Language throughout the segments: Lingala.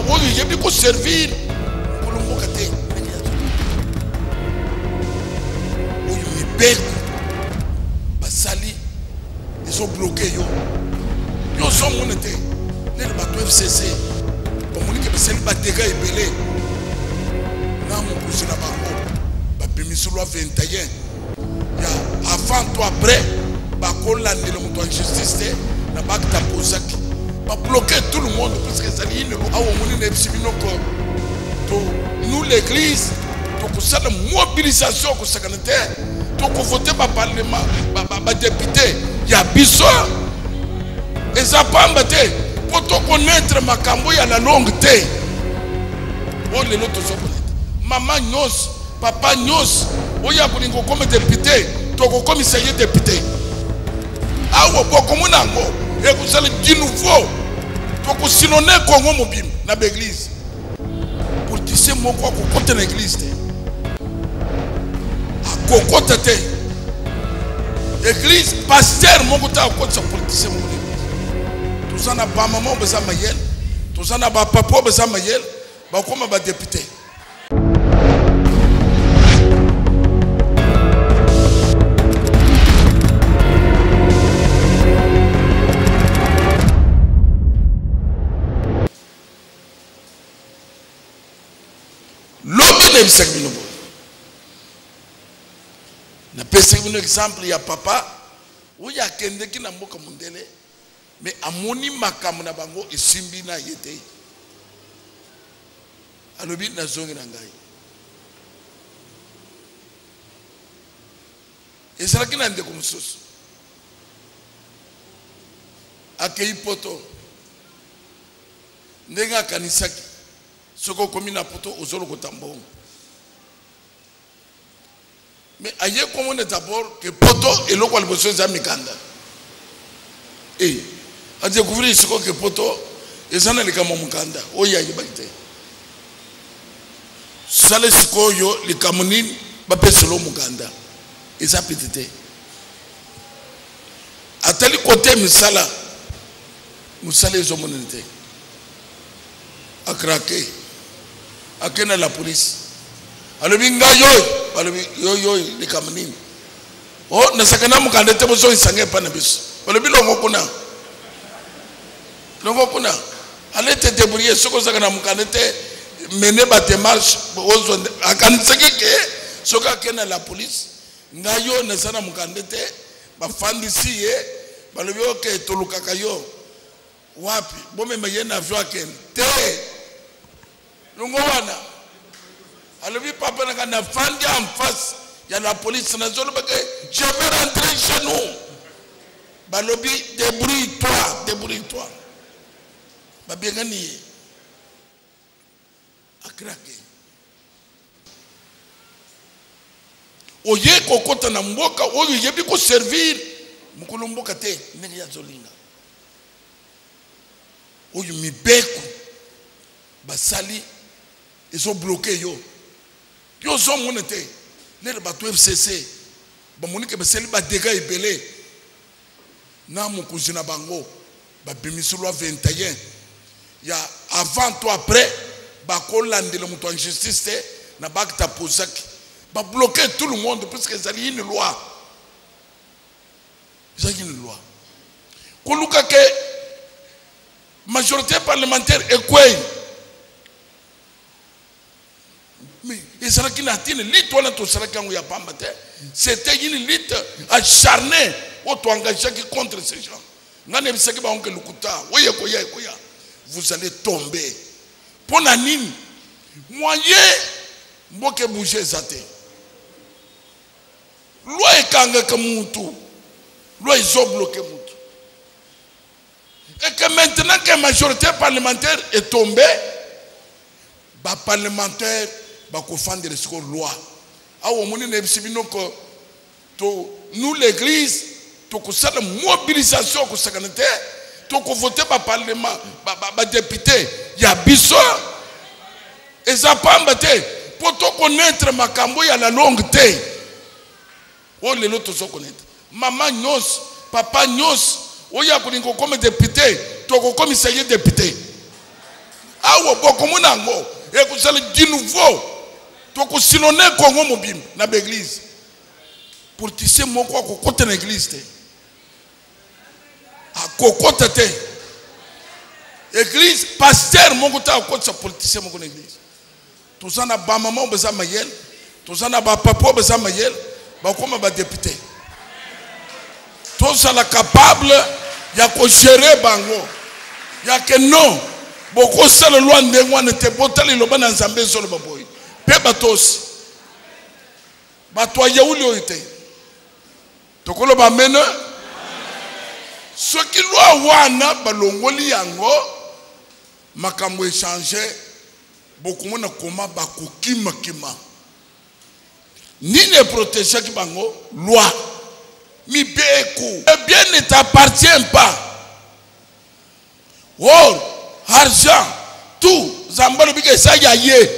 oyo yebi ko servir mukolo mboka te oyo mibeko basali ils ont bloqué yo so monete le bato FCC bamonike basali bateka ebele na mokusi na bango bapemisi loi 21 ya avant to après bakolandela moto en justice te na bakta posaki ba bloquer tout le monde parce que ça y est awo moni na ebisibino ko to nous l'église to ko sala mobilisation ko sakanete to ko voter ba parlement ba député ya biso ezapamba te pour to connaître makambo ya la longue te o le loto so connaître maman nyos papa nyos oya kulingo comme député to ko commissaire député awo boko munango et vous allez du nouveau donc sinon Congo mobile na l'église pour tisser mon quoi côté l'église à côté l'église pasteur mon côté à côté pour tisser mon église tout ça n'a pas maman besoin mayel tout ça n'a pas papa besoin mayel ba comme ba député na pesa un exemple ya papa uya kendeki na mboka mundele mais amoni makamu na bango esimbi na yete alobi na zongi na ngai ezalaki na ndeko mosusu akei poto ndenge akanisaki soko komi na poto ozolo kotambongo mais aye comme on est d'abord que poto et l'eau quoi le besoin de mikanda et à découvrir ce que poto et ça n'est le cas mon mikanda oh ya yibakite ça le siko yo le kamunini ba pesolo mukanda et ça petite à tel côté misala musale zo monete a craqué à quelle la police alors binga yo yo les kamunini oh na sakana mukanda te bozo isange pa na biso alors bilongo kuna allez te débrouiller soko sakana mukanda te mener ba démarche ozo akanisaki ke soka kena la police ngayo na sana mukanda te ba fandisi ye balobi oke toluka kayo wapi bome mayena avion ken te lungo wana alobi papa na kana fandi en face ya la police na zone parce que je vais rentrer chez nous balobi débrouille-toi ba bengani akrake oye kokota na mboka oyo yebi ko servir mukulu mboka te ndenge ya zolinga oyo mibeko basali ils ont bloqué yo zo monete le bato FCC ba monike basali ba dégâts ebele na mokuzi na bango ba bimisi loi 21 ya avant toi après ba kolandela moto en justice te na bakta posaki ba bloquer tout le monde parce que ça y une loi koluka ke majorité parlementaire ekwe mais et ça qui n'a tine lit wala to sala kangu ya pamba te c'était une lutte acharnée auto engagé contre ces gens ngane bisaki ba onke lukuta oye koya vous allez tomber pour la nini moyen mboke bouger zate loi ekanga ka mutu loi zo bloqué mutu et que maintenant que la majorité parlementaire est tombée ba parlementaire ba ko fendre ce loi awo moni na bisibino ko to nous l'église to ko sala mobilisation ko sakanete to ko voter ba parlement ba député ya biso ezapamba te pour to connaître makambo ya la longue te o le loto so connaître maman nyos papa nyos oya kulingo comme député to ko commissaire député awa bokomona ngo e kusala di nouveau to ko sinone kongo mobim na l'église pour tisser moko ko côté na église te a kokota te église pasteur moko ta ko sa politicien moko na église to sana ba maman beza mayel to sana ba papa beza mayel ba koma ba député to sala capable ya ko gérer bango ya que non boko sala loi ndengwa ne te botali lo bana nzambe solo baboy pe batos bato ya uli oite to kolo ba mena soki loi wana balongoli yango makambo échanger beaucoup mona koma bakokima kima nini protéger ki bango loi mi beku le bien ne t'appartient pas or argent tout zambalo bike ça yaye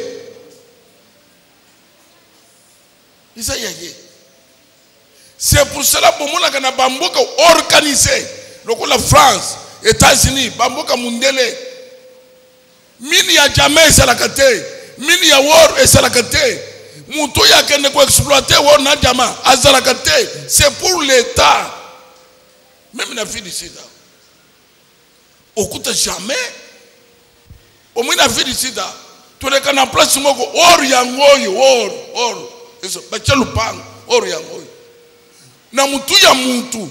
isa yaye c'est pour cela pour moi na bamboka organisé la France États-Unis bamboka mundele mini ya jamais ça la kate mini ya war et ça la kate muto ya kende ko exploiter war na jama azala kate c'est pour l'état même na vie d'ici là okuta jamais au moins na vie d'ici là to le kana place moko or yangoyo or eso bachelu pang or yangoyo na mutu ya muntu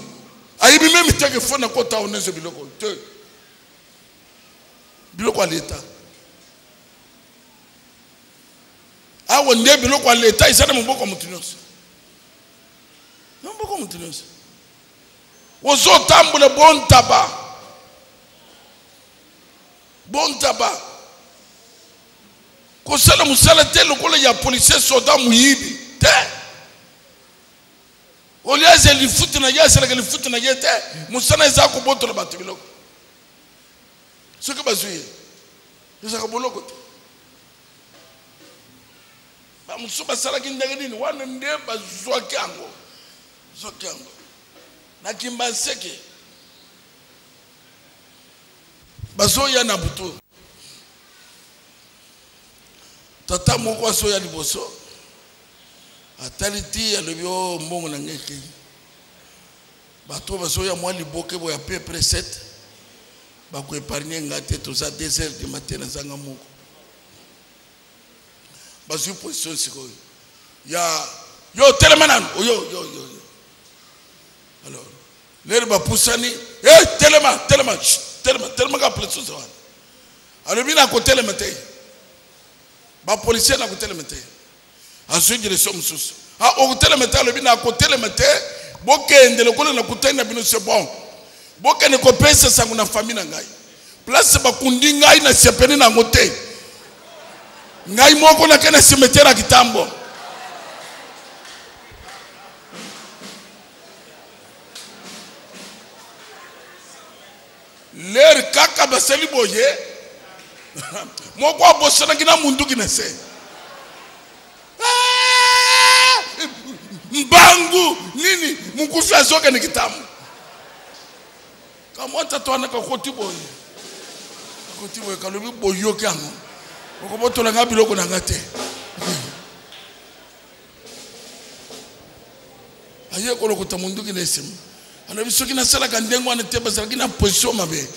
ayibi même teke fona kota onezo biloko te biloko l'état awo nde biloko l'état isana mboko mutunoso mboko mutunoso wozo tambula bon taba ko sala musala te lokola ya policier soda muyibi te oliaze li futi na yasala ke li futi na yete musana za ko botola batu biloko soki bazuye ezaka boloko te ba musuba sala kindenge nini wana nde bazwaki yango na kimbaseke bazoya na butu tata moko asoya liboso ataliti alobio mbongo na ngeke bato bazoya mwa liboke boya peu près 7 bako épargner ngate to za 2 heures du matin na zanga moko bazu position siko ya yo telemanano yo alors l'air ba poussani tellement ka place ça alors bina ko telemate ba policier na ko telemate azu direction mususu o telemate alors bina ko telemate bokende lokolo na kutenda bino c'est bon bokene ko pesa sangu na famille na ngai place ba kundi ngai na sepeni na ngote ngai moko na kana cimetière kitambo l'air kaka baseli boye moko abosana kina mundu kinese mbangu nini mukufi azoka ni kitamu kama tatuana ka koti boye kalobi boyo kyango okobotola nga biloko na ngate aye ko lokota mundu kinese ana bisoki na sala ka ndengo ana teba sala kina position mabe